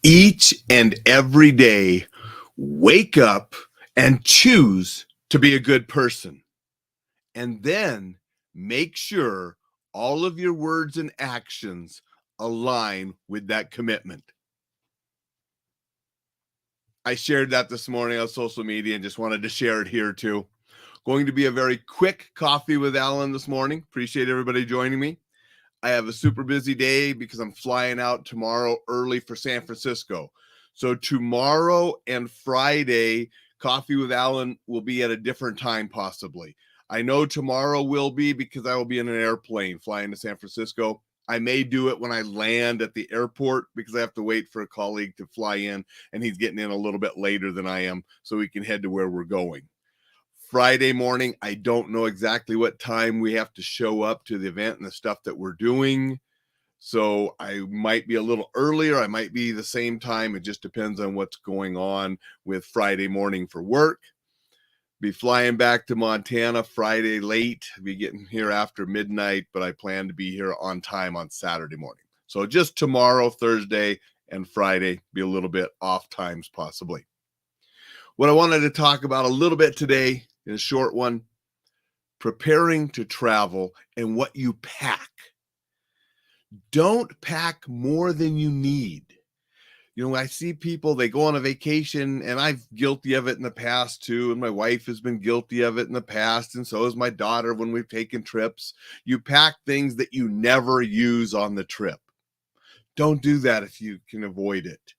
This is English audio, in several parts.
Each and every day, wake up and choose to be a good person. And then make sure all of your words and actions align with that commitment. I shared that this morning on social media and just wanted to share it here too. Going to be a very quick coffee with Alain this morning. Appreciate everybody joining me. I have a super busy day because I'm flying out tomorrow early for San Francisco. So tomorrow and Friday, Coffee with Alain will be at a different time possibly. I know tomorrow will be because I will be in an airplane flying to San Francisco. I may do it when I land at the airport because I have to wait for a colleague to fly in, and he's getting in a little bit later than I am so we can head to where we're going. Friday morning, I don't know exactly what time we have to show up to the event and the stuff that we're doing. So I might be a little earlier. I might be the same time. It just depends on what's going on with Friday morning for work. Be flying back to Montana Friday late. Be getting here after midnight, but I plan to be here on time on Saturday morning. So just tomorrow, Thursday, and Friday, be a little bit off times possibly. What I wanted to talk about a little bit today in a short one, preparing to travel and what you pack. Don't pack more than you need. You know, I see people, they go on a vacation, and I've guilty of it in the past too, and my wife has been guilty of it in the past, and so has my daughter when we've taken trips. You pack things that you never use on the trip. Don't do that if you can avoid it.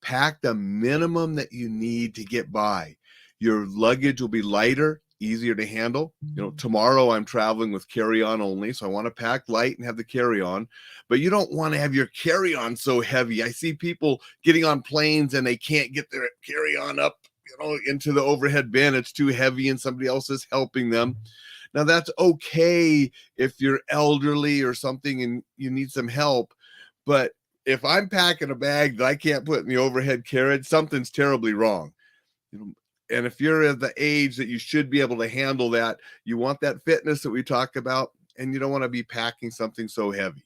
Pack the minimum that you need to get by. Your luggage will be lighter, easier to handle. You know, tomorrow I'm traveling with carry-on only, so I want to pack light and have the carry-on, but you don't want to have your carry-on so heavy. I see people getting on planes and they can't get their carry-on up, into the overhead bin. It's too heavy and somebody else is helping them. Now that's okay if you're elderly or something and you need some help, but if I'm packing a bag that I can't put in the overhead carriage, something's terribly wrong. And if you're at the age that you should be able to handle that, you want that fitness that we talk about, and you don't want to be packing something so heavy.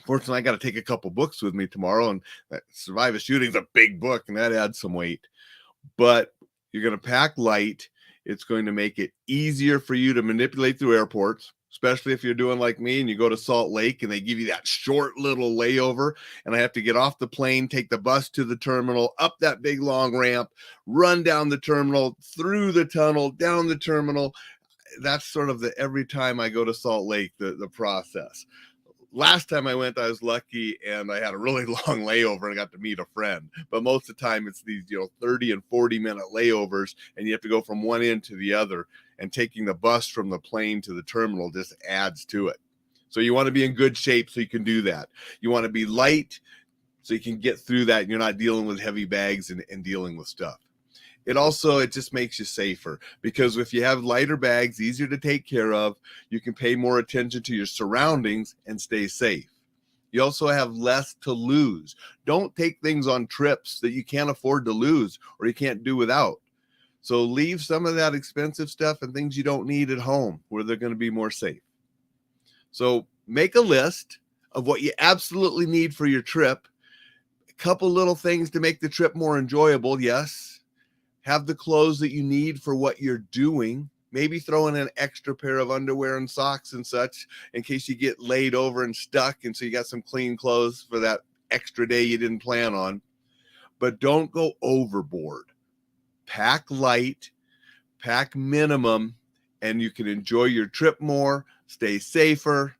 Fortunately, I got to take a couple books with me tomorrow, and Survive a Shooting is a big book, and that adds some weight. But you're going to pack light. It's going to make it easier for you to manipulate through airports, especially if you're doing like me and you go to Salt Lake and they give you that short little layover and I have to get off the plane, take the bus to the terminal, up that big long ramp, run down the terminal, through the tunnel, down the terminal. That's sort of the every time I go to Salt Lake, the process. Last time I went, I was lucky and I had a really long layover and I got to meet a friend. But most of the time it's these 30 and 40-minute layovers and you have to go from one end to the other, and taking the bus from the plane to the terminal just adds to it. So you want to be in good shape so you can do that. You want to be light so you can get through that and you're not dealing with heavy bags and dealing with stuff. It just makes you safer because if you have lighter bags, easier to take care of, you can pay more attention to your surroundings and stay safe. You also have less to lose. Don't take things on trips that you can't afford to lose or you can't do without. So leave some of that expensive stuff and things you don't need at home where they're going to be more safe. So make a list of what you absolutely need for your trip. A couple little things to make the trip more enjoyable. Yes. Have the clothes that you need for what you're doing. Maybe throw in an extra pair of underwear and socks and such in case you get laid over and stuck. And so you got some clean clothes for that extra day you didn't plan on. But don't go overboard. Pack light, pack minimum, and you can enjoy your trip more, stay safer,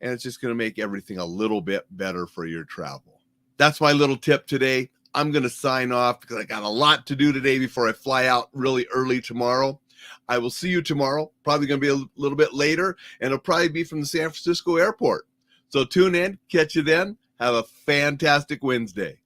and it's just going to make everything a little bit better for your travel. That's my little tip today. I'm going to sign off because I got a lot to do today before I fly out really early tomorrow. I will see you tomorrow. Probably going to be a little bit later, and it'll probably be from the San Francisco airport. So tune in, catch you then. Have a fantastic Wednesday.